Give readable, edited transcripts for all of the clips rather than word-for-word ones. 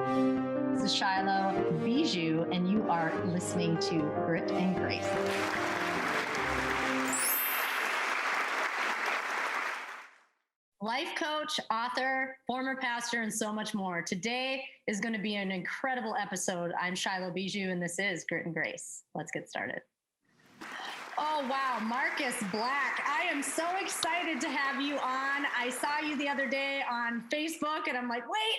This is Shiloh Bijou, and you are listening to Grit and Grace. Life coach, author, former pastor, and so much more. Today is going to be an incredible episode. I'm Shiloh Bijou, and this is Grit and Grace. Let's get started. Oh, wow. Marcus Black. I am so excited to have you on. I saw you the other day on Facebook, and I'm like, wait,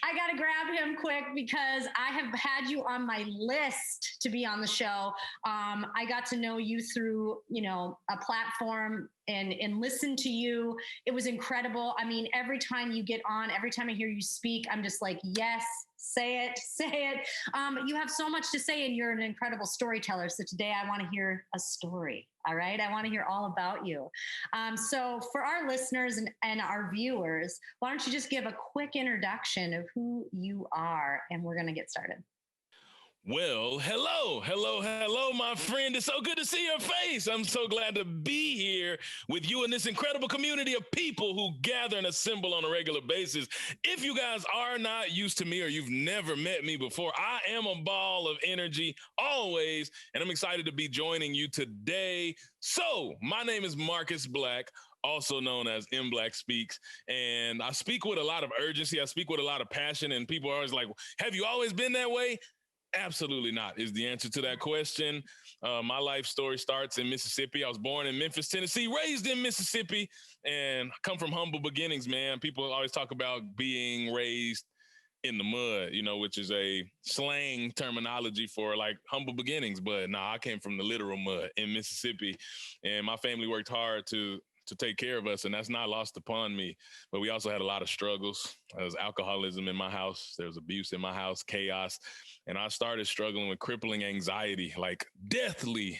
I got to grab him quick because I have had you on my list to be on the show. I got to know you through, a platform and listen to you. It was incredible. I mean, every time you get on, every time I hear you speak, I'm just like, yes, say it. You have so much to say and you're an incredible storyteller. So today I want to hear a story. All right. I want to hear all about you. So for our listeners and our viewers, why don't you just give a quick introduction of who you are, and we're going to get started. Well, hello, my friend. It's so good to see your face. I'm so glad to be here with you and this incredible community of people who gather and assemble on a regular basis. If you guys are not used to me or you've never met me before, I am a ball of energy always, and I'm excited to be joining you today. So my name is Marcus Black, also known as M Black Speaks. And I speak with a lot of urgency. I speak with a lot of passion, and people are always like, have you always been that way? Absolutely not is the answer to that question. My life story starts in Mississippi. I was born in Memphis, Tennessee, raised in Mississippi, and come from humble beginnings, man. People always talk about being raised in the mud, which is a slang terminology for like humble beginnings. But I came from the literal mud in Mississippi, and my family worked hard to take care of us, and that's not lost upon me. But we also had a lot of struggles. There was alcoholism in my house. There was abuse in my house, chaos. And I started struggling with crippling anxiety, like deathly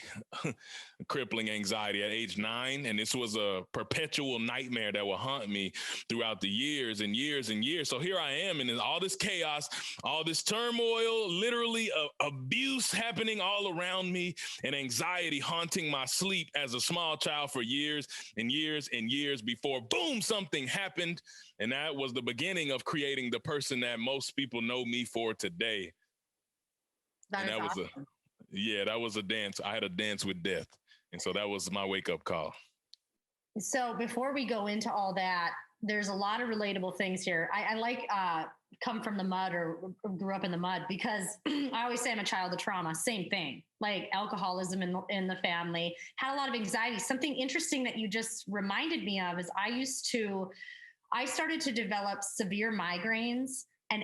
crippling anxiety at age 9. And this was a perpetual nightmare that would haunt me throughout the years and years and years. So here I am in all this chaos, all this turmoil, literally abuse happening all around me, and anxiety haunting my sleep as a small child for years and years and years before, boom, something happened. And that was the beginning of creating the person that most people know me for today. That was a dance. I had a dance with death. And so that was my wake up call. So before we go into all that, there's a lot of relatable things here. I like come from the mud or grew up in the mud because I always say I'm a child of trauma. Same thing, like alcoholism in the family, had a lot of anxiety. Something interesting that you just reminded me of is I started to develop severe migraines, and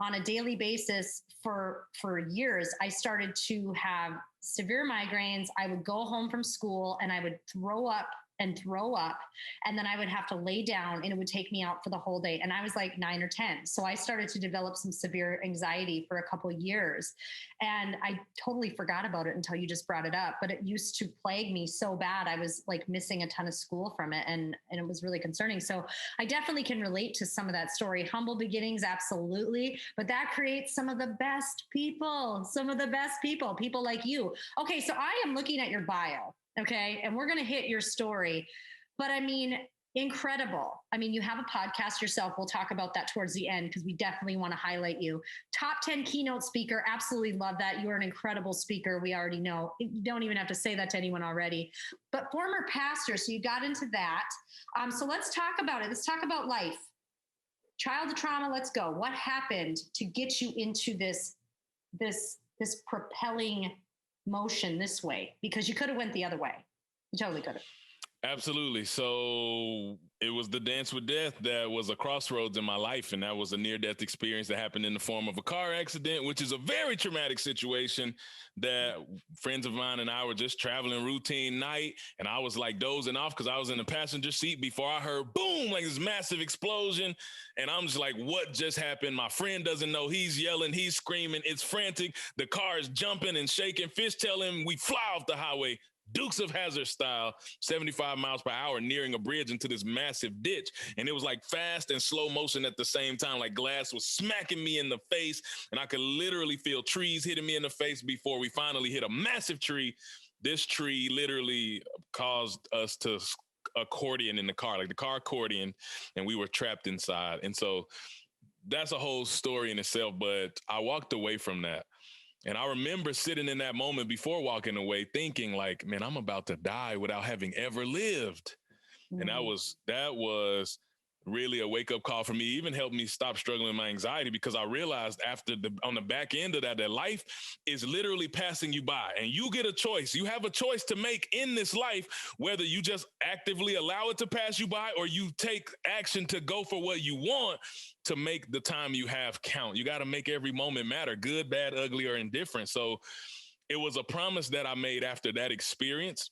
on a daily basis for years, I started to have severe migraines. I would go home from school and I would throw up, and then I would have to lay down, and it would take me out for the whole day. And I was like 9 or 10. So I started to develop some severe anxiety for a couple of years, and I totally forgot about it until you just brought it up. But it used to plague me so bad. I was like missing a ton of school from it, and it was really concerning. So I definitely can relate to some of that story. Humble beginnings, absolutely. But that creates some of the best people, people like you. Okay, so I am looking at your bio. Okay. And we're going to hit your story, but I mean, incredible. I mean, you have a podcast yourself. We'll talk about that towards the end because we definitely want to highlight you. Top 10 keynote speaker. Absolutely love that. You're an incredible speaker. We already know. You don't even have to say that to anyone already, but former pastor. So you got into that. So let's talk about it. Let's talk about life. Child of trauma. Let's go. What happened to get you into this propelling motion this way? Because you could have went the other way. You totally could have. Absolutely. So it was the dance with death that was a crossroads in my life. And that was a near-death experience that happened in the form of a car accident, which is a very traumatic situation that friends of mine and I were just traveling routine night. And I was like dozing off because I was in the passenger seat before I heard boom, like this massive explosion. And I'm just like, what just happened? My friend doesn't know. He's yelling, he's screaming. It's frantic. The car is jumping and shaking. Fishtailing. We fly off the highway, Dukes of Hazzard style, 75 miles per hour, nearing a bridge into this massive ditch. And it was like fast and slow motion at the same time. Like glass was smacking me in the face, and I could literally feel trees hitting me in the face before we finally hit a massive tree. This tree literally caused us to accordion in the car, like the car accordion, and we were trapped inside. And so that's a whole story in itself, but I walked away from that. And I remember sitting in that moment before walking away thinking like, man, I'm about to die without having ever lived. And that was really a wake up call for me. Even helped me stop struggling with my anxiety, because I realized on the back end of that life is literally passing you by, and you get a choice. You have a choice to make in this life, whether you just actively allow it to pass you by or you take action to go for what you want, to make the time you have count. You got to make every moment matter, good, bad, ugly, or indifferent. So it was a promise that I made after that experience.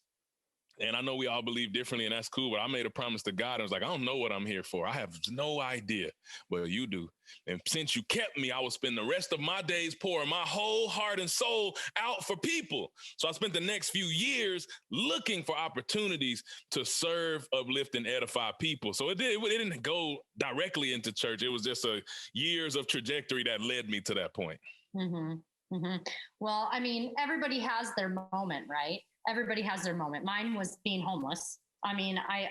And I know we all believe differently, and that's cool, but I made a promise to God. I was like, I don't know what I'm here for. I have no idea. Well, you do. And since you kept me, I will spend the rest of my days pouring my whole heart and soul out for people. So I spent the next few years looking for opportunities to serve, uplift, and edify people. So it didn't go directly into church. It was just years of trajectory that led me to that point. Mm-hmm. Mm-hmm. Well, I mean, everybody has their moment, right? Everybody has their moment. Mine was being homeless. I mean, I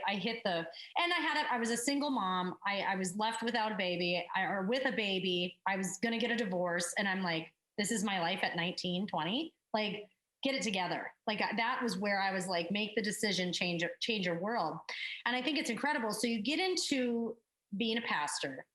was a single mom. I was left without a baby or with a baby. I was going to get a divorce. And I'm like, this is my life at 19, 20, like, get it together. Like that was where I was like, make the decision, change your world. And I think it's incredible. So you get into being a pastor,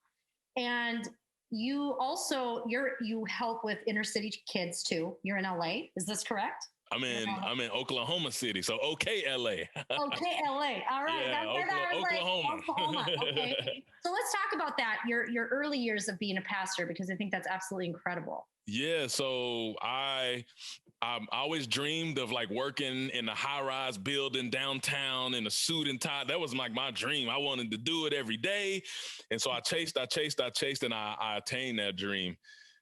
and you also, you help with inner city kids too. You're in LA. Is this correct? I'm in Oklahoma City. So okay, LA. Okay, LA. All right. Yeah, Oklahoma. Like, Oklahoma. Okay. So let's talk about that. Your early years of being a pastor, because I think that's absolutely incredible. Yeah. So I always dreamed of like working in a high-rise building downtown in a suit and tie. That was like my dream. I wanted to do it every day. And so I chased, and I attained that dream.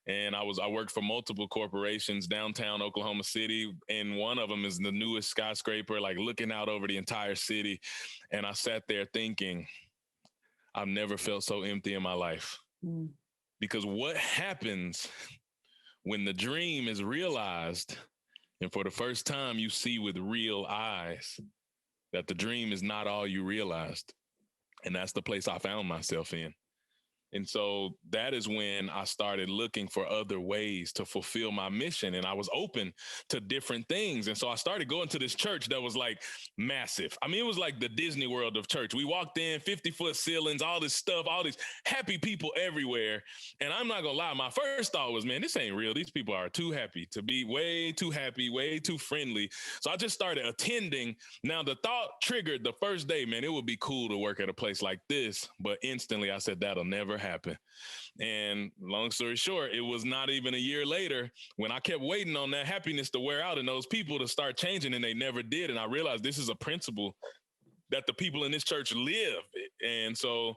And I worked for multiple corporations downtown Oklahoma City. And one of them is the newest skyscraper, like looking out over the entire city. And I sat there thinking, I've never felt so empty in my life. Because what happens when the dream is realized, and for the first time you see with real eyes that the dream is not all you realized. And that's the place I found myself in. And so that is when I started looking for other ways to fulfill my mission. And I was open to different things. And so I started going to this church that was like massive. I mean, it was like the Disney World of church. We walked in, 50-foot ceilings, all this stuff, all these happy people everywhere. And I'm not going to lie, my first thought was, man, this ain't real. These people are too happy to be, way too happy, way too friendly. So I just started attending. Now, the thought triggered the first day, man, it would be cool to work at a place like this. But instantly I said, that'll never happen. And long story short, it was not even a year later when I kept waiting on that happiness to wear out and those people to start changing, and they never did. And I realized this is a principle that the people in this church live. And so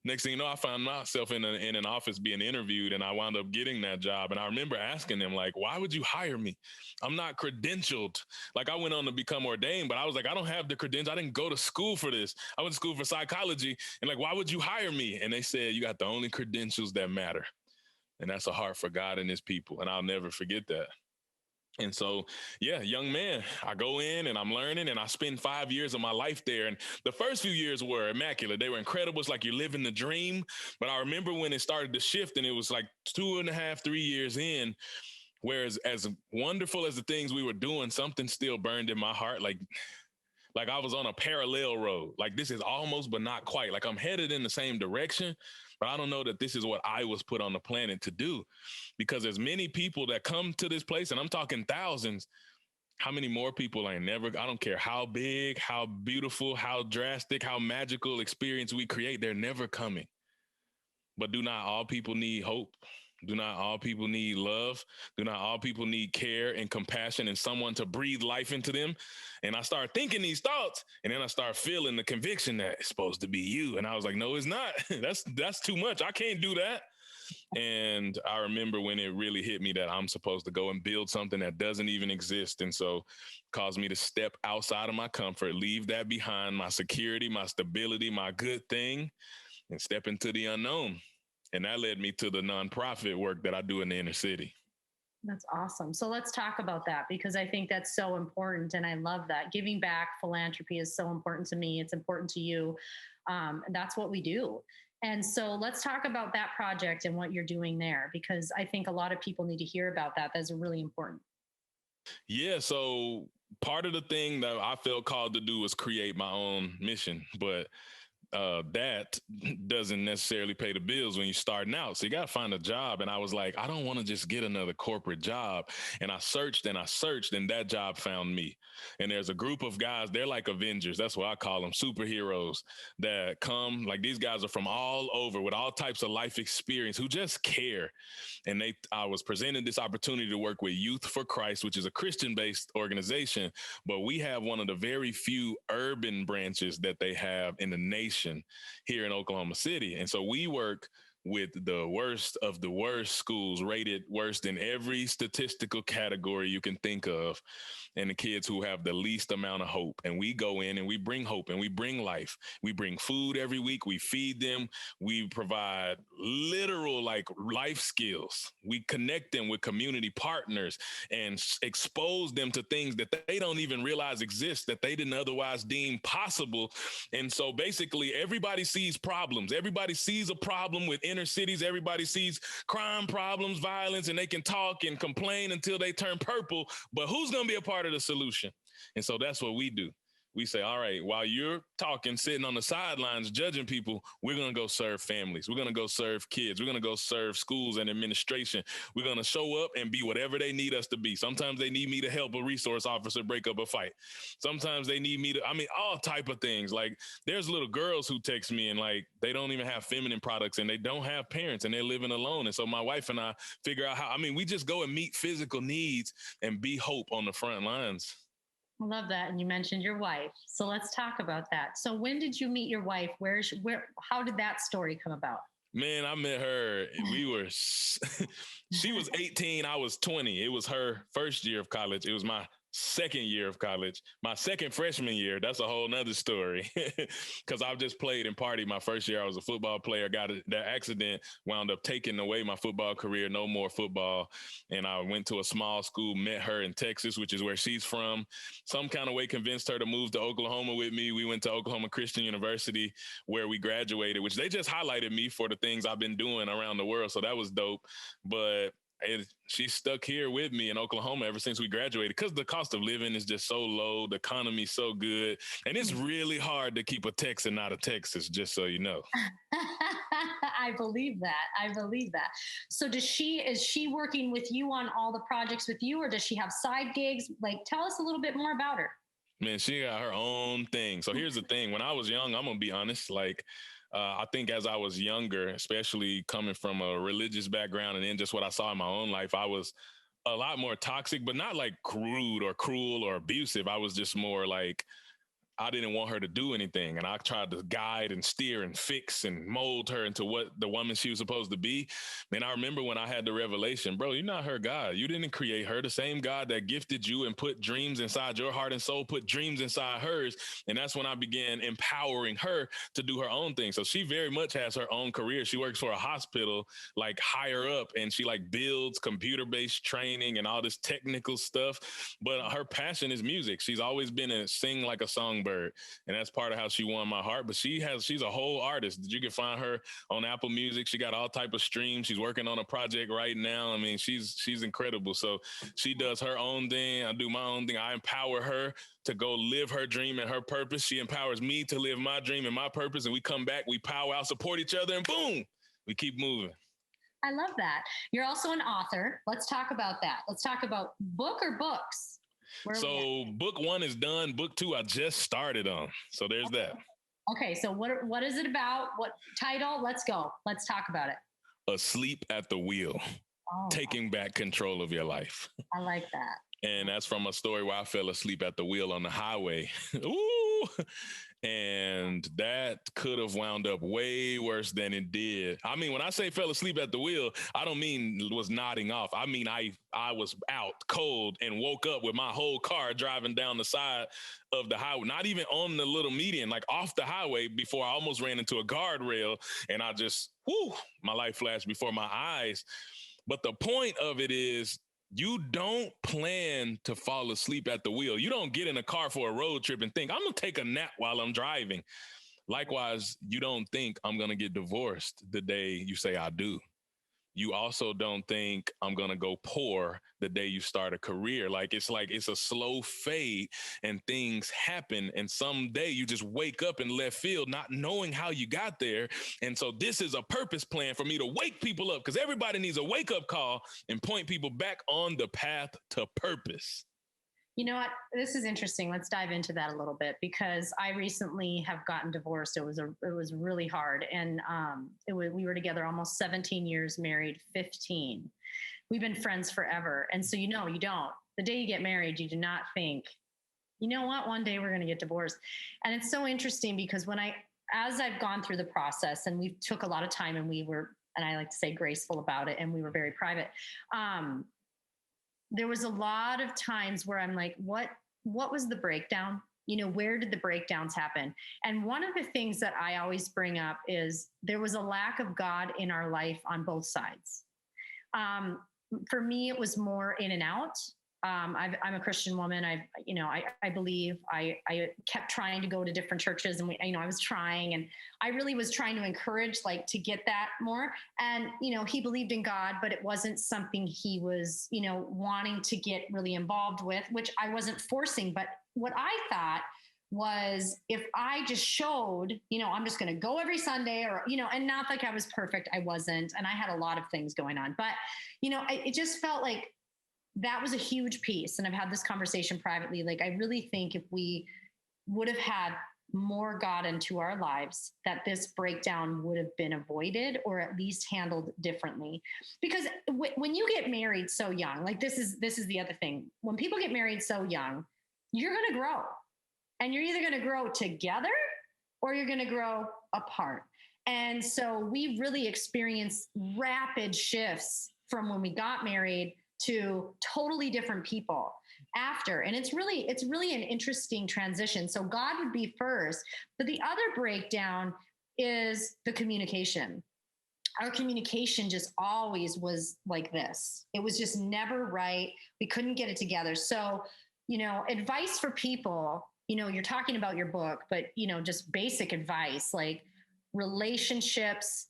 next thing you know, I found myself in an office being interviewed, and I wound up getting that job. And I remember asking them, like, why would you hire me? I'm not credentialed. Like, I went on to become ordained, but I was like, I don't have the credentials. I didn't go to school for this. I went to school for psychology. And like, why would you hire me? And they said, you got the only credentials that matter. And that's a heart for God and his people. And I'll never forget that. And so, yeah, young man, I go in and I'm learning, and I spend 5 years of my life there. And the first few years were immaculate. They were incredible. It's like you're living the dream. But I remember when it started to shift, and it was like 2.5, 3 years in, whereas as wonderful as the things we were doing, something still burned in my heart. Like I was on a parallel road. Like, this is almost, but not quite. Like, I'm headed in the same direction, but I don't know that this is what I was put on the planet to do. Because there's many people that come to this place, and I'm talking thousands. How many more people I don't care how big, how beautiful, how drastic, how magical experience we create, they're never coming. But do not all people need hope? Do not all people need love? Do not all people need care and compassion and someone to breathe life into them? And I start thinking these thoughts, and then I start feeling the conviction that it's supposed to be you. And I was like, no, it's not. That's too much. I can't do that. And I remember when it really hit me that I'm supposed to go and build something that doesn't even exist. And so it caused me to step outside of my comfort, leave that behind, my security, my stability, my good thing, and step into the unknown. And that led me to the nonprofit work that I do in the inner city. That's awesome. So let's talk about that, because I think that's so important. And I love that. Giving back, philanthropy is so important to me. It's important to you. And that's what we do. And so let's talk about that project and what you're doing there, because I think a lot of people need to hear about that. That's really important. Yeah. So part of the thing that I felt called to do was create my own mission, but that doesn't necessarily pay the bills when you're starting out. So you got to find a job. And I was like, I don't want to just get another corporate job. And I searched and I searched, and that job found me. And there's a group of guys, they're like Avengers. That's what I call them, superheroes that come. Like, these guys are from all over with all types of life experience who just care. And I was presented this opportunity to work with Youth for Christ, which is a Christian-based organization, but we have one of the very few urban branches that they have in the nation here in Oklahoma City. And so we work with the worst of the worst schools, rated worst in every statistical category you can think of, and the kids who have the least amount of hope. And we go in and we bring hope and we bring life. We bring food every week. We feed them. We provide literal like life skills. We connect them with community partners and expose them to things that they don't even realize exist, that they didn't otherwise deem possible. And so basically everybody sees problems. Everybody sees a problem with inner cities. Everybody sees crime problems, violence, and they can talk and complain until they turn purple. But who's going to be a part of the solution? And so that's what we do. We say, all right, while you're talking, sitting on the sidelines, judging people, we're going to go serve families. We're going to go serve kids. We're going to go serve schools and administration. We're going to show up and be whatever they need us to be. Sometimes they need me to help a resource officer break up a fight. Sometimes they need me to, all type of things. Like, there's little girls who text me and like, they don't even have feminine products and they don't have parents and they're living alone. And so my wife and I figure out how, we just go and meet physical needs and be hope on the front lines. I love that. And you mentioned your wife. So let's talk about that. So when did you meet your wife? How did that story come about? Man, I met her. She was 18. I was 20. It was her first year of college. It was my second year of college, my second freshman year. That's a whole nother story because I've just played and partied. My first year, I was a football player. That accident wound up taking away my football career. No more football. And I went to a small school, met her in Texas, which is where she's from. Some kind of way convinced her to move to Oklahoma with me. We went to Oklahoma Christian University where we graduated, which they just highlighted me for the things I've been doing around the world. So that was dope. But she's stuck here with me in Oklahoma ever since we graduated because the cost of living is just so low. The economy's so good. And it's really hard to keep a Texan out of Texas, just so you know. I believe that. So is she working with you on all the projects with you, or does she have side gigs? Like, tell us a little bit more about her. Man, she got her own thing. So here's the thing. When I was young, I'm going to be honest, I think as I was younger, especially coming from a religious background and then just what I saw in my own life, I was a lot more toxic, but not like crude or cruel or abusive. I was just more like, I didn't want her to do anything. And I tried to guide and steer and fix and mold her into what the woman she was supposed to be. Man, I remember when I had the revelation, bro, you're not her God. You didn't create her. The same God that gifted you and put dreams inside your heart and soul, put dreams inside hers. And that's when I began empowering her to do her own thing. So she very much has her own career. She works for a hospital, like higher up, and she like builds computer-based training and all this technical stuff. But her passion is music. She's always been a sing like a songbird. And that's part of how she won my heart. But she's a whole artist. You can find her on Apple Music. She got all type of streams. She's working on a project right now. She's incredible. So she does her own thing. I do my own thing. I empower her to go live her dream and her purpose. She empowers me to live my dream and my purpose. And we come back, we powwow, support each other, and boom, we keep moving. I love that. You're also an author. Let's talk about that. Let's talk about book or books. So book 1 is done. Book 2, I just started on. So there's that. Okay. So what is it about? What title? Let's go. Let's talk about it. Asleep at the Wheel. Taking back control of your life. I like that. And that's from a story where I fell asleep at the wheel on the highway. Ooh. And that could have wound up way worse than it did. When I say fell asleep at the wheel, I don't mean was nodding off. I was out cold and woke up with my whole car driving down the side of the highway, not even on the little median, like off the highway, before I almost ran into a guardrail. And I just, my life flashed before my eyes. But the point of it is, you don't plan to fall asleep at the wheel. You don't get in a car for a road trip and think, I'm going to take a nap while I'm driving. Likewise, you don't think I'm going to get divorced the day you say I do. You also don't think I'm going to go poor the day you start a career. Like it's a slow fade and things happen. And someday you just wake up in left field, not knowing how you got there. And so this is a purpose plan for me to wake people up, because everybody needs a wake up call and point people back on the path to purpose. You know what? This is interesting. Let's dive into that a little bit, because I recently have gotten divorced. It was really hard, and we were together almost 17 years, married 15. We've been friends forever, and so you don't. The day you get married, you do not think, you know what? One day we're going to get divorced, and it's so interesting because as I've gone through the process, and we took a lot of time, and and I like to say graceful about it, and we were very private. There was a lot of times where I'm like, what was the breakdown? Where did the breakdowns happen? And one of the things that I always bring up is there was a lack of God in our life on both sides. For me, it was more in and out. I'm a Christian woman. I believe. I kept trying to go to different churches, and I was trying, and I really was trying to encourage, to get that more. And he believed in God, but it wasn't something he was, wanting to get really involved with, which I wasn't forcing. But what I thought was, if I just showed, I'm just going to go every Sunday, or and not like I was perfect. I wasn't, and I had a lot of things going on, but it just felt like that was a huge piece. And I've had this conversation privately. I really think if we would have had more God into our lives, that this breakdown would have been avoided, or at least handled differently. Because when you get married so young, this is the other thing. When people get married so young, you're going to grow, and you're either going to grow together or you're going to grow apart. And so we really experienced rapid shifts from when we got married to totally different people after. And it's really an interesting transition. So God would be first, but the other breakdown is the communication. Our communication just always was like this. It was just never right. We couldn't get it together. So, advice for people, you're talking about your book, but, just basic advice, like relationships,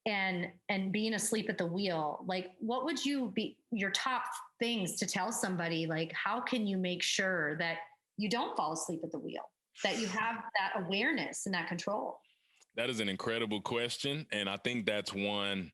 and being asleep at the wheel, what would you be your top things to tell somebody? How can you make sure that you don't fall asleep at the wheel, that you have that awareness and that control? That is an incredible question. And I think that's one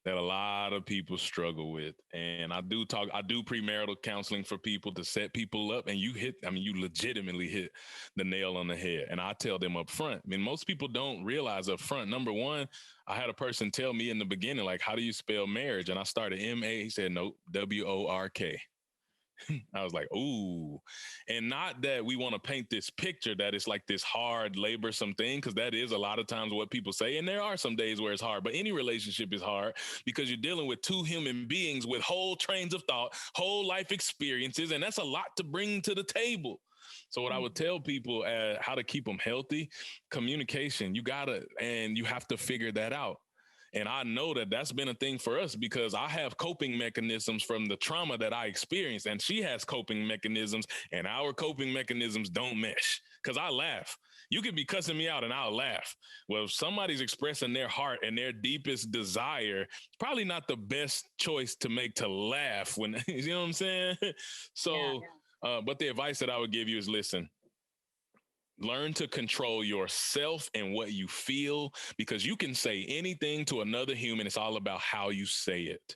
that a lot of people struggle with. And I do premarital counseling for people to set people up. And you legitimately hit the nail on the head. And I tell them up front. Most people don't realize up front. Number one, I had a person tell me in the beginning, how do you spell marriage? And I started M-A. He said, no, W-O-R-K. I was like, ooh. And not that we want to paint this picture that it's like this hard, laborsome thing, because that is a lot of times what people say. And there are some days where it's hard, but any relationship is hard because you're dealing with two human beings with whole trains of thought, whole life experiences. And that's a lot to bring to the table. So what I would tell people how to keep them healthy, communication, you have to figure that out. And I know that that's been a thing for us because I have coping mechanisms from the trauma that I experienced, and she has coping mechanisms, and our coping mechanisms don't mesh because I laugh. You could be cussing me out and I'll laugh. Well, if somebody's expressing their heart and their deepest desire, probably not the best choice to make to laugh when, you know what I'm saying? So, but the advice that I would give you is listen. Learn to control yourself and what you feel, because you can say anything to another human. It's all about how you say it.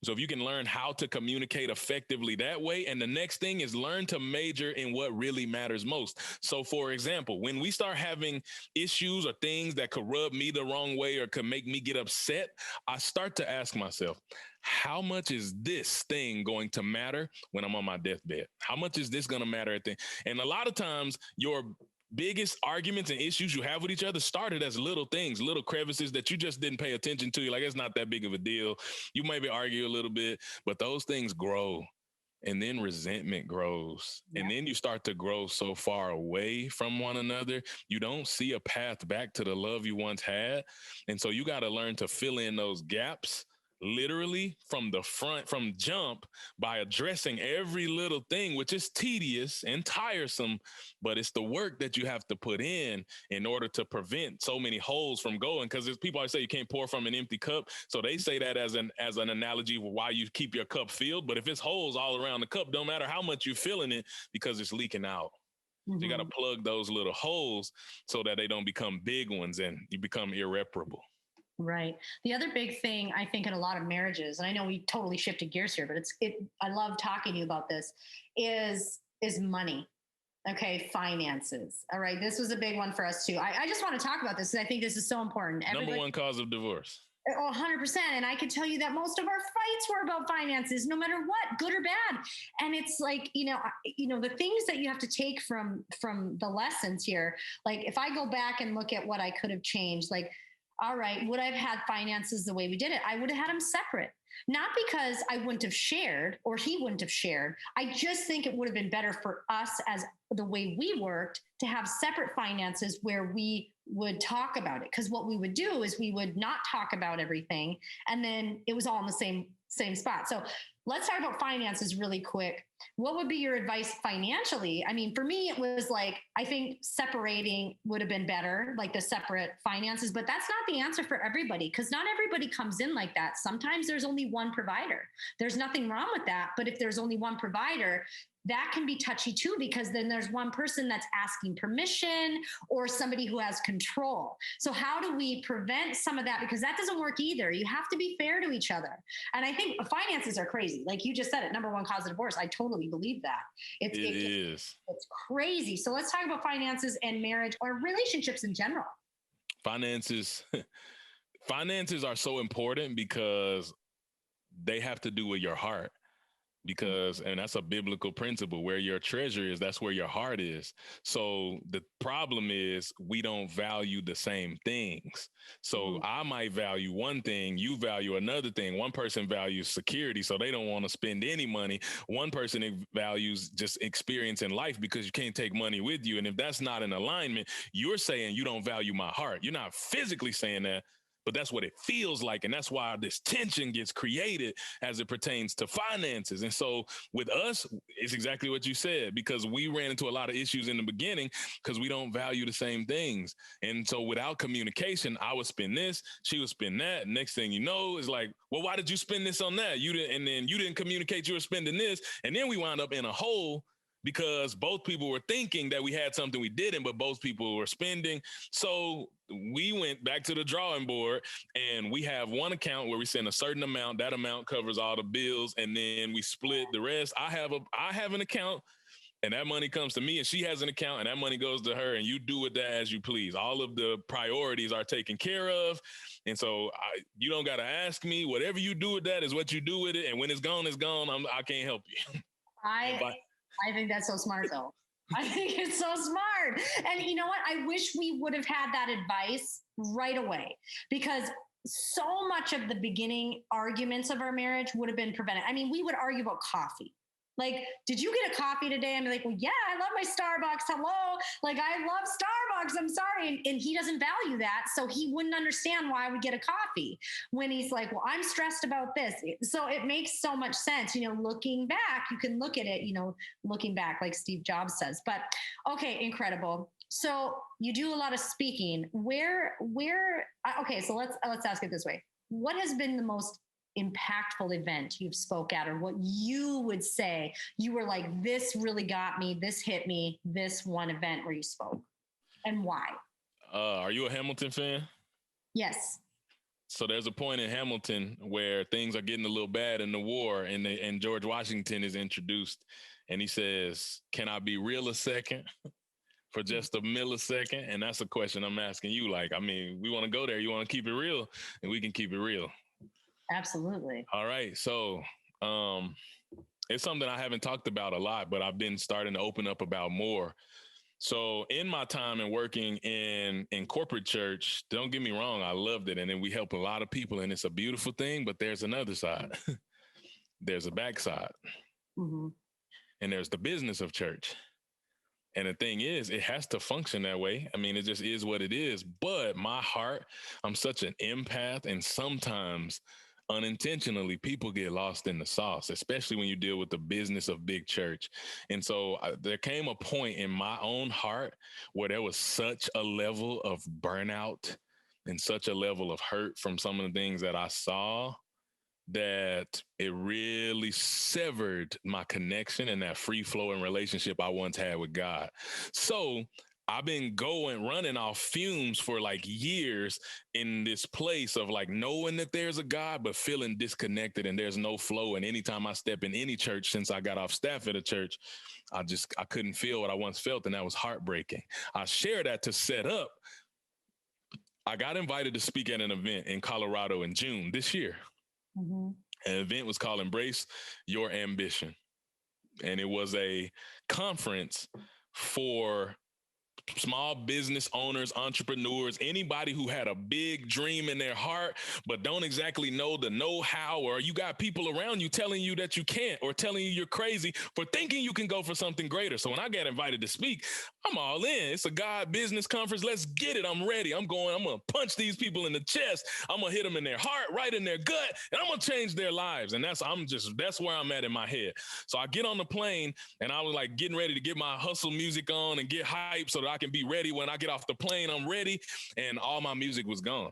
So if you can learn how to communicate effectively that way, and the next thing is learn to major in what really matters most. So for example, when we start having issues or things that could rub me the wrong way or could make me get upset, I start to ask myself, how much is this thing going to matter when I'm on my deathbed? How much is this going to matter at the end? And a lot of times your biggest arguments and issues you have with each other started as little things, little crevices that you just didn't pay attention to. You're like, it's not that big of a deal. You maybe argue a little bit, but those things grow. And then resentment grows. Yeah. And then you start to grow so far away from one another. You don't see a path back to the love you once had. And so you got to learn to fill in those gaps. literally from the front, from jump, by addressing every little thing, which is tedious and tiresome, but it's the work that you have to put in order to prevent so many holes from going. Because people always say you can't pour from an empty cup. So they say that as an analogy for why you keep your cup filled. But if it's holes all around the cup, don't matter how much you're filling it, because it's leaking out. Mm-hmm. So you got to plug those little holes so that they don't become big ones and you become irreparable. Right. The other big thing I think in a lot of marriages, and I know we totally shifted gears here, but I love talking to you about this, is money. Okay. Finances. All right. This was a big one for us too. I just want to talk about this because I think this is so important. Number one cause of divorce. 100%. And I can tell you that most of our fights were about finances, no matter what, good or bad. And it's like, the things that you have to take from the lessons here. Like if I go back and look at what I could have changed, like, all right, would I have had finances the way we did it? I would have had them separate. Not because I wouldn't have shared or he wouldn't have shared. I just think it would have been better for us as the way we worked to have separate finances where we would talk about it. Because what we would do is we would not talk about everything. And then it was all in the same spot. So let's talk about finances really quick. What would be your advice financially? I mean, for me, it was like, I think separating would have been better, like the separate finances, but that's not the answer for everybody because not everybody comes in like that. Sometimes there's only one provider. There's nothing wrong with that. But if there's only one provider, that can be touchy too, because then there's one person that's asking permission or somebody who has control. So how do we prevent some of that? Because that doesn't work either. You have to be fair to each other. And I think finances are crazy. Like you just said it, number one cause of divorce. I totally believe that. It is. It's crazy. So let's talk about finances and marriage or relationships in general. Finances are so important because they have to do with your heart. And that's a biblical principle, where your treasure is, that's where your heart is. So the problem is we don't value the same things. So I might value one thing, you value another thing. One person values security, so they don't want to spend any money. One person values just experience in life because you can't take money with you. And if that's not in alignment, you're saying you don't value my heart. You're not physically saying that, but that's what it feels like. And that's why this tension gets created as it pertains to finances. And so with us, it's exactly what you said, because we ran into a lot of issues in the beginning because we don't value the same things. And so without communication, I would spend this, she would spend that. Next thing you know, is like, well, why did you spend this on that? You didn't, and then you didn't communicate you were spending this. And then we wound up in a hole because both people were thinking that we had something we didn't, but both people were spending. So we went back to the drawing board and we have one account where we send a certain amount. That amount covers all the bills. And then we split the rest. I have an account and that money comes to me, and she has an account and that money goes to her, and you do with that as you please. All of the priorities are taken care of. And so you don't got to ask me. Whatever you do with that is what you do with it. And when it's gone, it's gone. I can't help you. I think that's so smart, though. I think it's so smart. And you know what? I wish we would have had that advice right away, because so much of the beginning arguments of our marriage would have been prevented. I mean, we would argue about coffee. Like, did you get a coffee today? I'm like, well, yeah, I love my Starbucks. Hello. Like, I love Starbucks. I'm sorry. And he doesn't value that. So he wouldn't understand why we get a coffee when he's like, well, I'm stressed about this. So it makes so much sense. Looking back, you can look at it, looking back, like Steve Jobs says. But okay, incredible. So you do a lot of speaking. Okay, so let's ask it this way. What has been the most impactful event you've spoke at, or what you would say you were like, this really got me, this hit me, this one event where you spoke, and why? Are you a Hamilton fan? Yes. So there's a point in Hamilton where things are getting a little bad in the war, and George Washington is introduced, and he says, can I be real a second? For just a millisecond? And that's a question I'm asking you. Like, I mean, we want to go there. You want to keep it real, and we can keep it real. Absolutely. All right. So it's something I haven't talked about a lot, but I've been starting to open up about more. So in my time and working in corporate church, don't get me wrong, I loved it. And then we help a lot of people, and it's a beautiful thing, but there's another side. There's a backside. Mm-hmm. And there's the business of church. And the thing is, it has to function that way. I mean, it just is what it is. But my heart, I'm such an empath, and sometimes unintentionally, people get lost in the sauce, especially when you deal with the business of big church. And so there came a point in my own heart where there was such a level of burnout and such a level of hurt from some of the things that I saw that it really severed my connection and that free flowing relationship I once had with God. So I've been running off fumes for like years in this place of like knowing that there's a God, but feeling disconnected and there's no flow. And anytime I step in any church since I got off staff at a church, I couldn't feel what I once felt. And that was heartbreaking. I share that to set up. I got invited to speak at an event in Colorado in June this year. Mm-hmm. An event was called Embrace Your Ambition. And it was a conference for small business owners, entrepreneurs, anybody who had a big dream in their heart, but don't exactly know the know-how, or you got people around you telling you that you can't, or telling you you're crazy for thinking you can go for something greater. So when I got invited to speak, I'm all in. It's a God business conference. Let's get it. I'm ready. I'm going to punch these people in the chest. I'm going to hit them in their heart, right in their gut, and I'm going to change their lives. And that's where I'm at in my head. So I get on the plane and I was like getting ready to get my hustle music on and get hyped so that I can be ready. When I get off the plane, I'm ready. And all my music was gone.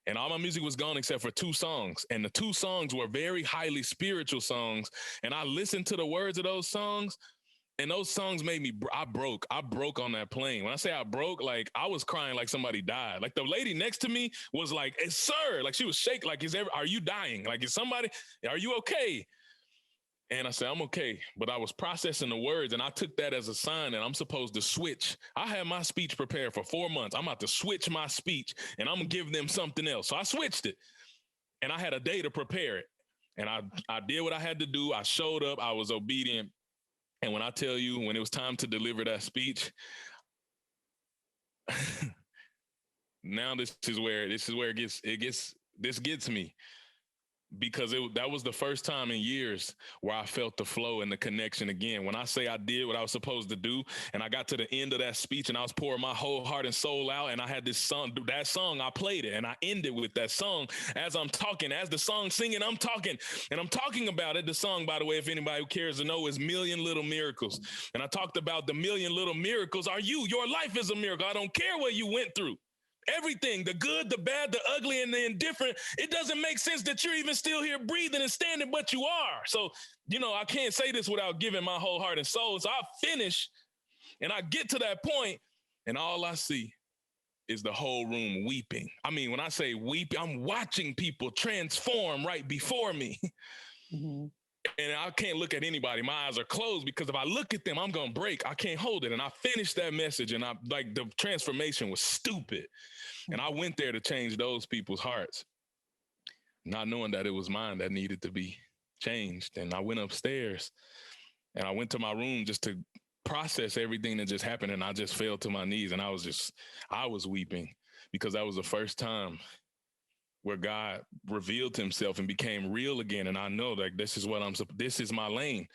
And all my music was gone except for 2 songs. And the 2 songs were very highly spiritual songs. And I listened to the words of those songs. And those songs made me, I broke on that plane. When I say I broke, like I was crying like somebody died. Like the lady next to me was like, hey, sir, like she was shaking, like, are you dying? Like, are you okay? And I said, I'm okay. But I was processing the words and I took that as a sign that I'm supposed to switch. I had my speech prepared for 4 months. I'm about to switch my speech and I'm going to give them something else. So I switched it and I had a day to prepare it. And I did what I had to do. I showed up. I was obedient. And when I tell you, when it was time to deliver that speech, now this is where it gets me. Because that was the first time in years where I felt the flow and the connection again. When I say I did what I was supposed to do, and I got to the end of that speech and I was pouring my whole heart and soul out, and I had this song, I played it, and I ended with that song as I'm talking, as the song singing, I'm talking, and I'm talking about it. The song, by the way, if anybody who cares to know, is Million Little Miracles. And I talked about the million little miracles are you. Your life is a miracle. I don't care what you went through. Everything, the good, the bad, the ugly, and the indifferent, it doesn't make sense that you're even still here breathing and standing, but you are. So, I can't say this without giving my whole heart and soul. So I finish and I get to that point and all I see is the whole room weeping. I mean, when I say weeping, I'm watching people transform right before me. Mm-hmm. And I can't look at anybody. My eyes are closed because if I look at them, I'm going to break. I can't hold it. And I finished that message and the transformation was stupid. And I went there to change those people's hearts, not knowing that it was mine that needed to be changed. And I went upstairs and I went to my room just to process everything that just happened. And I just fell to my knees and I was weeping because that was the first time where God revealed himself and became real again. And I know that this is my lane,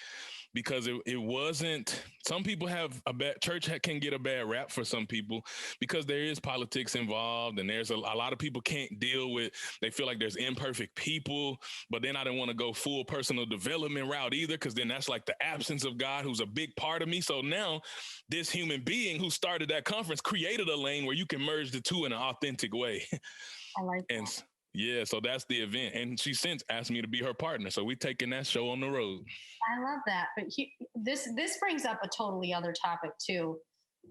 because it wasn't, some people have church can get a bad rap for some people because there is politics involved. And there's a lot of people can't deal with, they feel like there's imperfect people, but then I didn't want to go full personal development route either, because then that's like the absence of God, who's a big part of me. So now this human being who started that conference created a lane where you can merge the two in an authentic way. I like that. Yeah, so that's the event. And she since asked me to be her partner. So we're taking that show on the road. I love that. But this brings up a totally other topic too.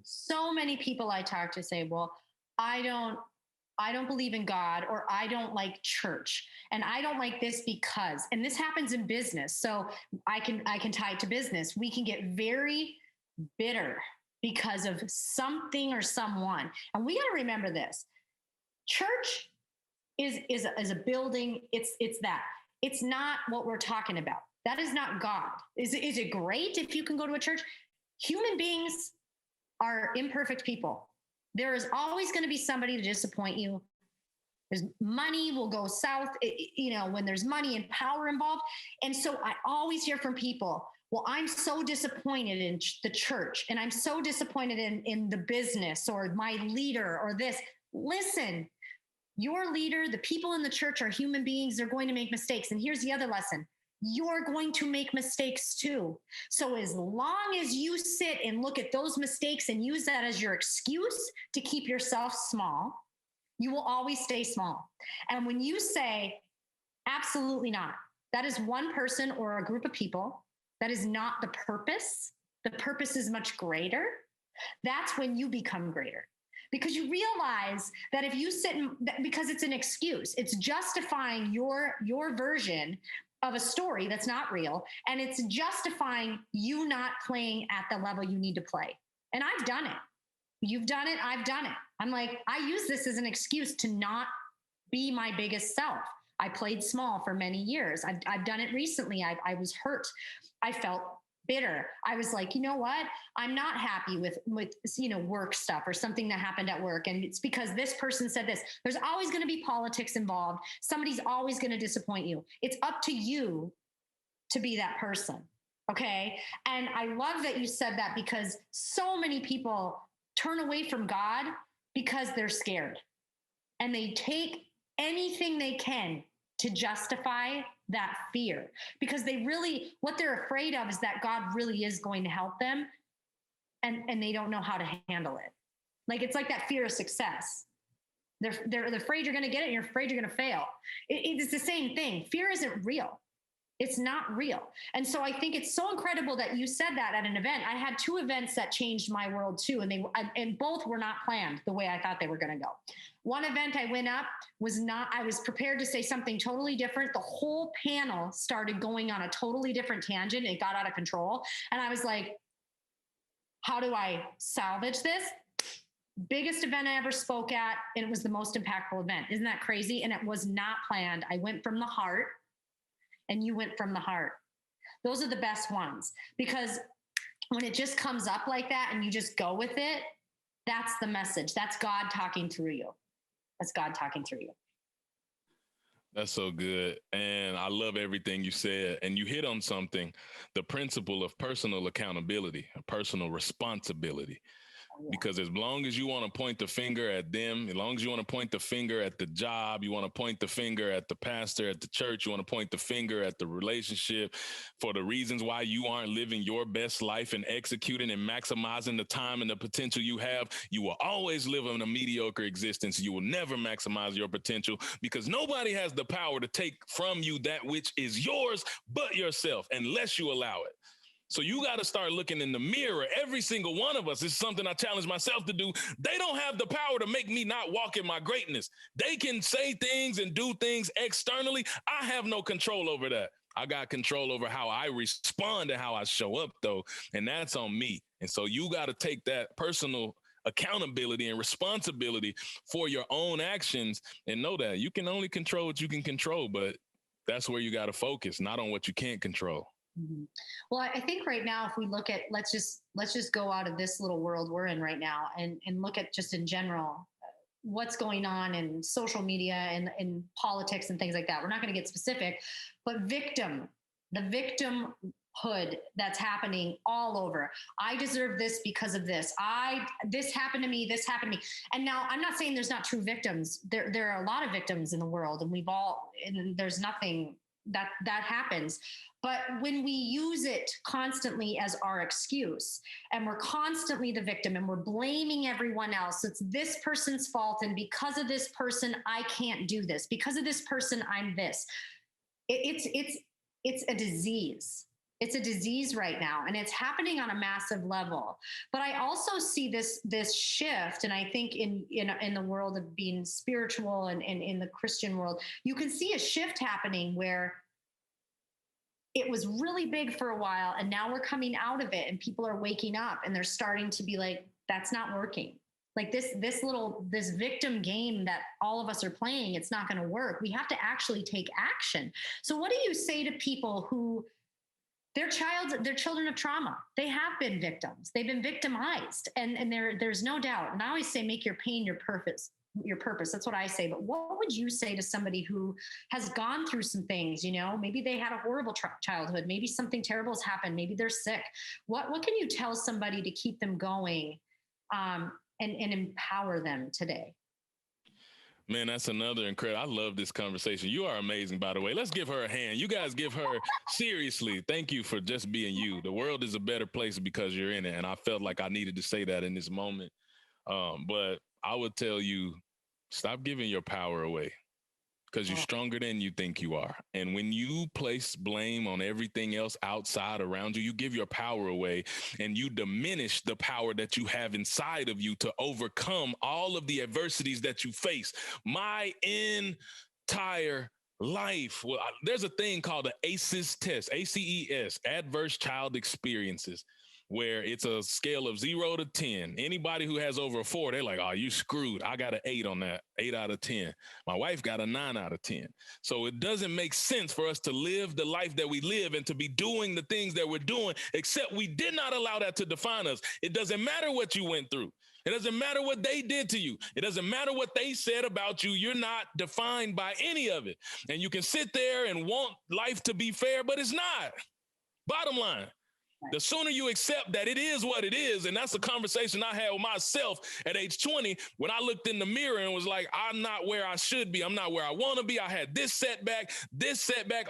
So many people I talk to say, well, I don't believe in God, or I don't like church, and I don't like this because, and this happens in business. So I can tie it to business. We can get very bitter because of something or someone. And we got to remember this. Church is a building. It's that. It's not what we're talking about. That is not God. Is it great if you can go to a church? Human beings are imperfect people. There is always going to be somebody to disappoint you. There's money will go south, when there's money and power involved. And so I always hear from people, well, I'm so disappointed in the church, and I'm so disappointed in the business or my leader or this. Listen, Your leader, the people in the church are human beings. They're going to make mistakes. And here's the other lesson. You're going to make mistakes too. So as long as you sit and look at those mistakes and use that as your excuse to keep yourself small, you will always stay small. And when you say, absolutely not, that is one person or a group of people, that is not the purpose. The purpose is much greater. That's when you become greater. Because you realize that if you sit and, because it's an excuse, it's justifying your version of a story that's not real. And it's justifying you not playing at the level you need to play. And I've done it. You've done it. I've done it. I'm like, I use this as an excuse to not be my biggest self. I played small for many years. I've done it recently. I was hurt. I felt bitter. I was like, you know what? I'm not happy with work stuff or something that happened at work. And it's because this person said this. There's always going to be politics involved. Somebody's always going to disappoint you. It's up to you to be that person. Okay. And I love that you said that, because so many people turn away from God because they're scared, and they take anything they can to justify that fear, because what they're afraid of is that God really is going to help them, and they don't know how to handle it. Like, it's like that fear of success. They're afraid you're going to get it, and you're afraid you're going to fail. It's the same thing. Fear isn't real. It's not real. And so I think it's so incredible that you said that at an event. I had 2 events that changed my world too. And both were not planned the way I thought they were going to go. One event I went up I was prepared to say something totally different. The whole panel started going on a totally different tangent. It got out of control. And I was like, how do I salvage this? Biggest event I ever spoke at, and it was the most impactful event. Isn't that crazy? And it was not planned. I went from the heart. And you went from the heart. Those are the best ones, because when it just comes up like that and you just go with it, that's the message. That's God talking through you. That's God talking through you. That's so good. And I love everything you said. And you hit on something, the principle of personal accountability, personal responsibility. Because as long as you want to point the finger at them, as long as you want to point the finger at the job, you want to point the finger at the pastor, at the church, you want to point the finger at the relationship for the reasons why you aren't living your best life and executing and maximizing the time and the potential you have, you will always live in a mediocre existence. You will never maximize your potential, because nobody has the power to take from you that which is yours but yourself, unless you allow it. So you got to start looking in the mirror. Every single one of us, this is something I challenge myself to do. They don't have the power to make me not walk in my greatness. They can say things and do things externally. I have no control over that. I got control over how I respond and how I show up, though. And that's on me. And so you got to take that personal accountability and responsibility for your own actions, and know that you can only control what you can control. But that's where you got to focus, not on what you can't control. Mm-hmm. Well, I think right now, if we look at, let's just go out of this little world we're in right now and look at just in general, what's going on in social media and in politics and things like that. We're not going to get specific, but the victimhood that's happening all over. I deserve this because of this. This happened to me. And now I'm not saying there's not true victims. There are a lot of victims in the world, and there's nothing that happens. But when we use it constantly as our excuse, and we're constantly the victim, and we're blaming everyone else, it's this person's fault, and because of this person, I can't do this. Because of this person, I'm this. It's a disease. It's a disease right now, and it's happening on a massive level. But I also see this shift, and I think in the world of being spiritual and in the Christian world, you can see a shift happening where it was really big for a while, and now we're coming out of it, and people are waking up, and they're starting to be like, that's not working. Like this victim game that all of us are playing, it's not going to work. We have to actually take action. So what do you say to people who they're children of trauma? They have been victims. They've been victimized, and there's no doubt. And I always say, make your pain your purpose. That's what I say. But what would you say to somebody who has gone through some things? Maybe they had a horrible childhood. Maybe something terrible has happened. Maybe they're sick. What can you tell somebody to keep them going and empower them today? Man, that's another incredible. I love this conversation. You are amazing, by the way. Let's give her a hand. You guys give her, seriously, thank you for just being you. The world is a better place because you're in it. And I felt like I needed to say that in this moment. But I would tell you, stop giving your power away, because you're stronger than you think you are. And when you place blame on everything else outside around you, you give your power away and you diminish the power that you have inside of you to overcome all of the adversities that you face. My entire life. Well, there's a thing called the ACEs test, ACES, Adverse Child Experiences, where it's a scale of 0 to 10. Anybody who has over a 4, they're like, oh, you screwed. I got an 8 on that, 8 out of 10. My wife got a 9 out of 10. So it doesn't make sense for us to live the life that we live and to be doing the things that we're doing, except we did not allow that to define us. It doesn't matter what you went through. It doesn't matter what they did to you. It doesn't matter what they said about you. You're not defined by any of it. And you can sit there and want life to be fair, but it's not. Bottom line. The sooner you accept that it is what it is, and that's a conversation I had with myself at age 20 when I looked in the mirror and was like, I'm not where I should be. I'm not where I want to be. I had this setback,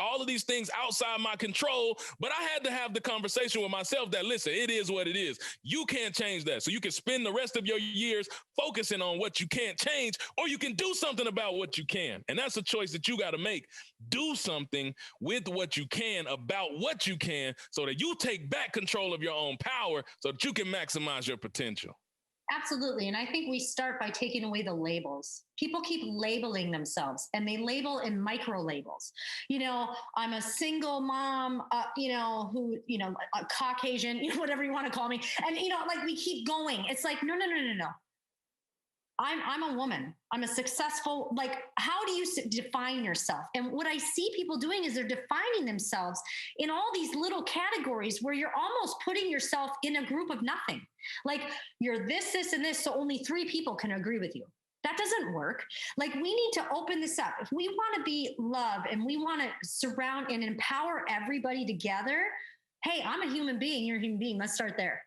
all of these things outside my control. But I had to have the conversation with myself that, listen, it is what it is. You can't change that. So you can spend the rest of your years focusing on what you can't change, or you can do something about what you can. And that's a choice that you got to make. Do something with what you can about what you can so that you take back control of your own power so that you can maximize your potential. Absolutely. And I think we start by taking away the labels. People keep labeling themselves, and they label in micro labels. I'm a single mom, who, a Caucasian, whatever you want to call me. And, like we keep going. It's like, no. I'm a woman. I'm a successful, how do you define yourself? And what I see people doing is they're defining themselves in all these little categories where you're almost putting yourself in a group of nothing. Like you're this, and this, so only 3 people can agree with you. That doesn't work. Like we need to open this up. If we want to be love and we want to surround and empower everybody together, hey, I'm a human being, you're a human being. Let's start there.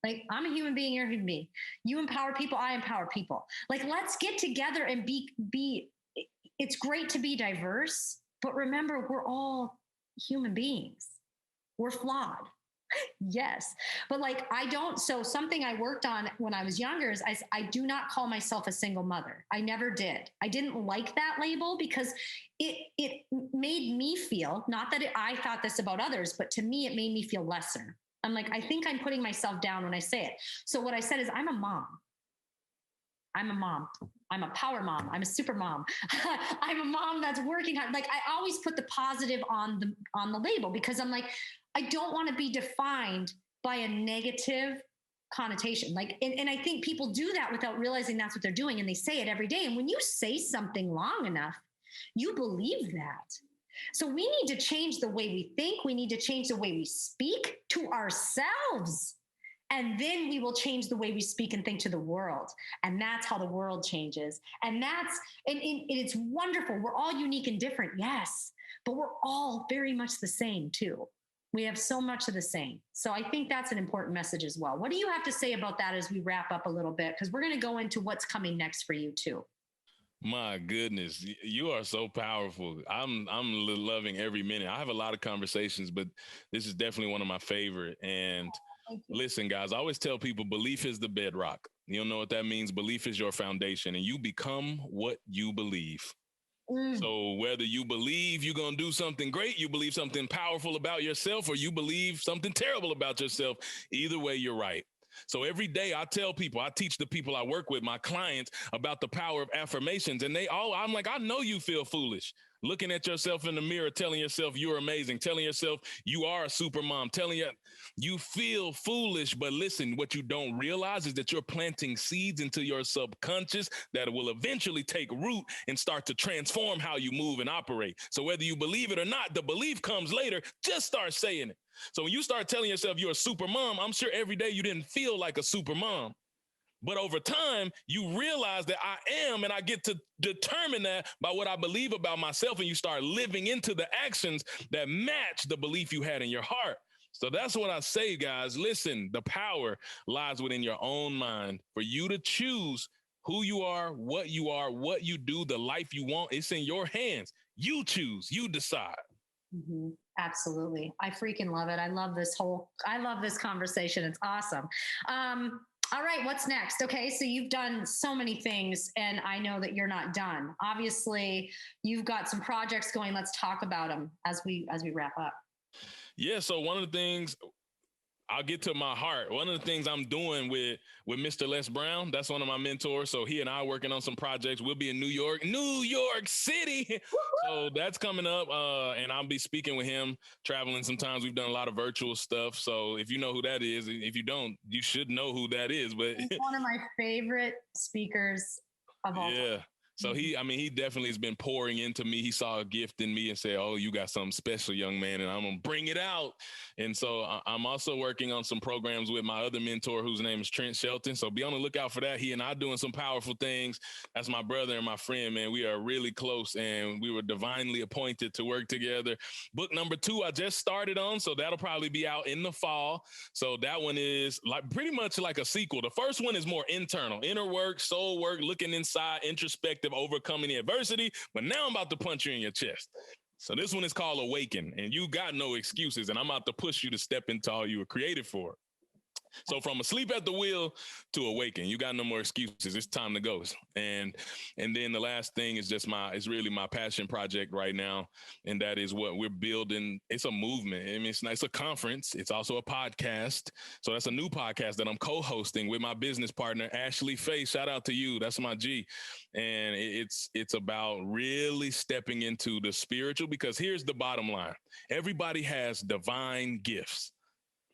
Like, I'm a human being, you're a human being. You empower people, I empower people. Like, let's get together and be, it's great to be diverse, but remember, we're all human beings. We're flawed. Yes. But so something I worked on when I was younger is I do not call myself a single mother. I never did. I didn't like that label because it made me feel, not that I thought this about others, but to me, it made me feel lesser. I'm like, I think I'm putting myself down when I say it. So what I said is, I'm a mom. I'm a mom. I'm a power mom. I'm a super mom. I'm a mom that's working hard. Like I always put the positive on the label because I'm like, I don't want to be defined by a negative connotation. And I think people do that without realizing that's what they're doing. And they say it every day. And when you say something long enough, you believe that. So we need to change the way we think. We need to change the way we speak to ourselves. And then we will change the way we speak and think to the world. And that's how the world changes. And it's wonderful. We're all unique and different. Yes. But we're all very much the same too. We have so much of the same. So I think that's an important message as well. What do you have to say about that as we wrap up a little bit? Because we're going to go into what's coming next for you too. My goodness, you are so powerful. I'm loving every minute. I have a lot of conversations, but this is definitely one of my favorite. And listen, guys, I always tell people belief is the bedrock. You don't know what that means? Belief is your foundation, and you become what you believe. So whether you believe you're going to do something great, you believe something powerful about yourself, or you believe something terrible about yourself, either way, you're right. So every day I tell people, I teach the people I work with, my clients, about the power of affirmations. And I'm like, I know you feel foolish. Looking at yourself in the mirror, telling yourself you're amazing, telling yourself you are a super mom, telling you feel foolish. But listen, what you don't realize is that you're planting seeds into your subconscious that will eventually take root and start to transform how you move and operate. So whether you believe it or not, the belief comes later. Just start saying it. So when you start telling yourself you're a super mom, I'm sure every day you didn't feel like a super mom. But over time, you realize that I am, and I get to determine that by what I believe about myself, and you start living into the actions that match the belief you had in your heart. So that's what I say, guys. Listen, the power lies within your own mind for you to choose who you are, what you do, the life you want. It's in your hands. You choose, you decide. Mm-hmm. Absolutely. I freaking love it. I love this conversation. It's awesome. All right, what's next? Okay, so you've done so many things and I know that you're not done. Obviously, you've got some projects going. Let's talk about them as we wrap up. Yeah, so one of the things I'll get to my heart. One of the things I'm doing with Mr. Les Brown, that's one of my mentors. So he and I are working on some projects. We'll be in New York City. So that's coming up. And I'll be speaking with him, traveling sometimes. We've done a lot of virtual stuff. So if you know who that is, if you don't, you should know who that is. But he's one of my favorite speakers of all time. So he definitely has been pouring into me. He saw a gift in me and said, oh, you got something special, young man, and I'm going to bring it out. And so I'm also working on some programs with my other mentor, whose name is Trent Shelton. So be on the lookout for that. He and I doing some powerful things. That's my brother and my friend, man. We are really close and we were divinely appointed to work together. Book number 2, I just started on. So that'll probably be out in the fall. So that one is like pretty much like a sequel. The first one is more internal, inner work, soul work, looking inside, introspective, overcoming the adversity. But now I'm about to punch you in your chest. So this one is called Awaken, and you got no excuses, and I'm about to push you to step into all you were created for. So from asleep at the wheel to awaken, you got no more excuses. It's time to go. And then the last thing is it's really my passion project right now. And that is what we're building. It's a movement. I mean, it's a conference. It's also a podcast. So that's a new podcast that I'm co-hosting with my business partner, Ashley Faye. Shout out to you. That's my G. And it's about really stepping into the spiritual, because here's the bottom line. Everybody has divine gifts.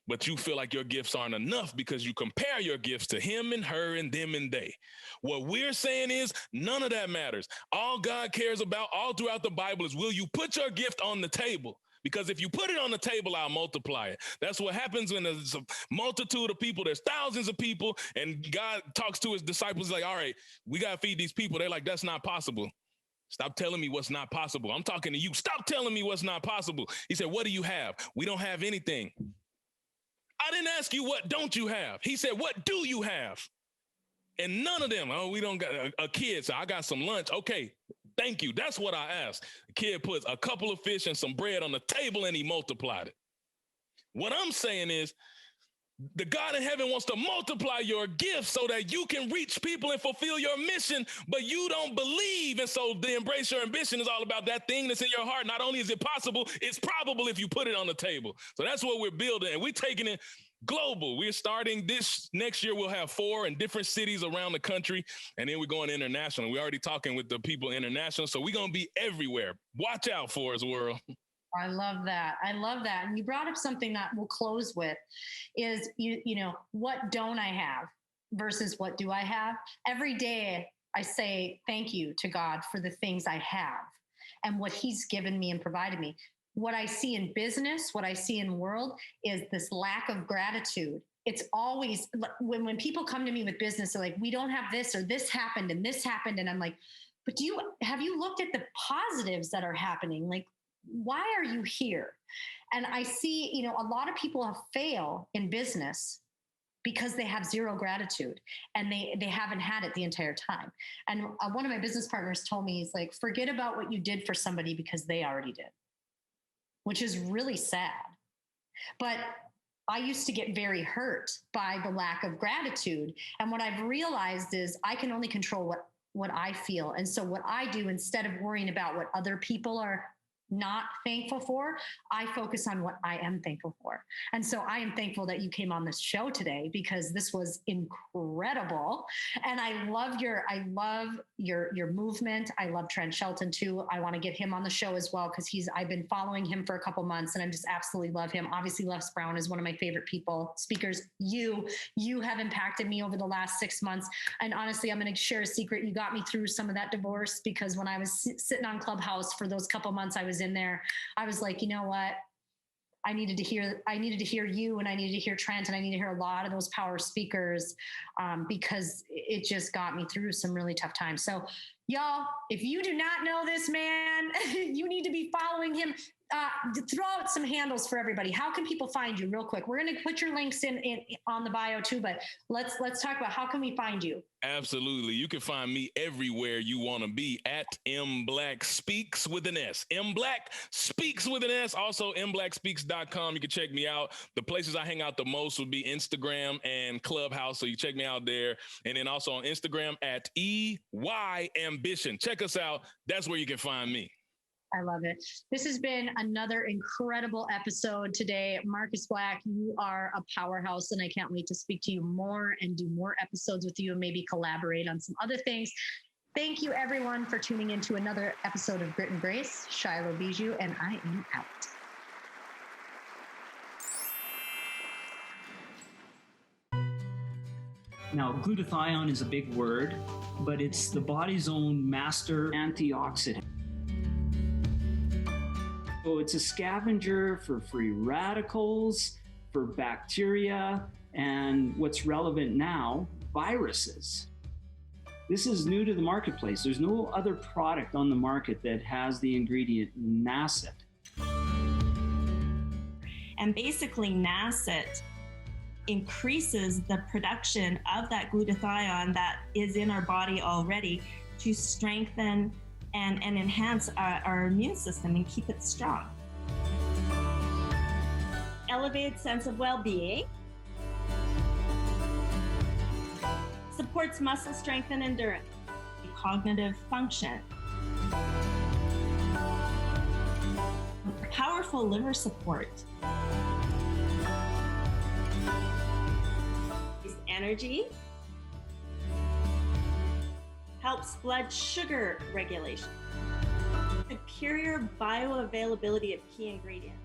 But you feel like your gifts aren't enough because you compare your gifts to him and her and them and they. What we're saying is none of that matters. All God cares about all throughout the Bible is, will you put your gift on the table? Because if you put it on the table, I'll multiply it. That's what happens when there's a multitude of people. There's thousands of people, and God talks to his disciples like, all right, we got to feed these people. They're like, that's not possible. Stop telling me what's not possible. I'm talking to you. Stop telling me what's not possible. He said, what do you have? We don't have anything. I didn't ask you, what don't you have? He said, what do you have? And none of them, we don't got a kid. So I got some lunch. Okay, thank you. That's what I asked. The kid puts a couple of fish and some bread on the table and he multiplied it. What I'm saying is, the God in heaven wants to multiply your gifts so that you can reach people and fulfill your mission, but you don't believe. And so the Embrace Your Ambition is all about that thing that's in your heart. Not only is it possible, it's probable if you put it on the table. So that's what we're building, and we're taking it global. We're starting this next year. We'll have 4 in different cities around the country, and then we're going international. We're already talking with the people international, so we're going to be everywhere. Watch out for us, world. I love that. I love that. And you brought up something that we'll close with is, you know, what don't I have versus what do I have? Every day I say thank you to God for the things I have and what he's given me and provided me. What I see in business, what I see in the world is this lack of gratitude. It's always when people come to me with business, they're like, we don't have this, or this happened and this happened. And I'm like, but have you looked at the positives that are happening? Like, why are you here? And I see, you know, a lot of people fail in business because they have zero gratitude and they haven't had it the entire time. And one of my business partners told me, he's like, forget about what you did for somebody because they already did, which is really sad. But I used to get very hurt by the lack of gratitude. And what I've realized is I can only control what I feel. And so what I do, instead of worrying about what other people are not thankful for, I focus on what I am thankful for. And so I am thankful that you came on this show today, because this was incredible. And I love your movement. I love Trent Shelton too. I want to get him on the show as well, because I've been following him for a couple months and I just absolutely love him. Obviously, Les Brown is one of my favorite speakers. You have impacted me over the last 6 months. And honestly, I'm going to share a secret. You got me through some of that divorce, because when I was sitting on Clubhouse for those couple months I was in there, I was like, you know what? I needed to hear you, and I needed to hear Trent, and I need to hear a lot of those power speakers, because it just got me through some really tough times. So Y'all, if you do not know this man, you need to be following him. Throw out some handles for everybody. How can people find you real quick? We're going to put your links in on the bio too, but let's talk about how can we find you? Absolutely. You can find me everywhere you want to be at M Black Speaks with an S. M Black Speaks with an S. Also, mblackspeaks.com. You can check me out. The places I hang out the most would be Instagram and Clubhouse. So you check me out there. And then also on Instagram at EY Ambition. Check us out. That's where you can find me. I love it. This has been another incredible episode today. Marcus Black, you are a powerhouse, and I can't wait to speak to you more and do more episodes with you and maybe collaborate on some other things. Thank you, everyone, for tuning into another episode of Grit and Grace. Shiloh Bijou, and I am out. Now, glutathione is a big word, but it's the body's own master antioxidant. So it's a scavenger for free radicals, for bacteria, and what's relevant now, viruses. This is new to the marketplace. There's no other product on the market that has the ingredient NACET. And basically NACET increases the production of that glutathione that is in our body already to strengthen and enhance our immune system and keep it strong. Elevated sense of well-being. Supports muscle strength and endurance. Cognitive function. Powerful liver support. Energy. Helps blood sugar regulation. Superior bioavailability of key ingredients.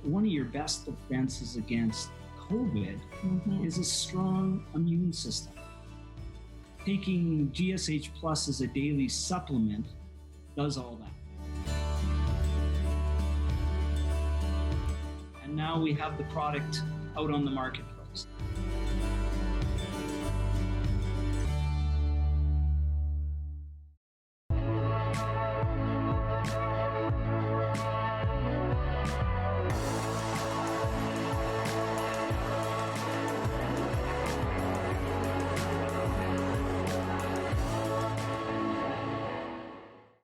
One of your best defenses against COVID is a strong immune system. Taking GSH Plus as a daily supplement does all that. And now we have the product out on the marketplace.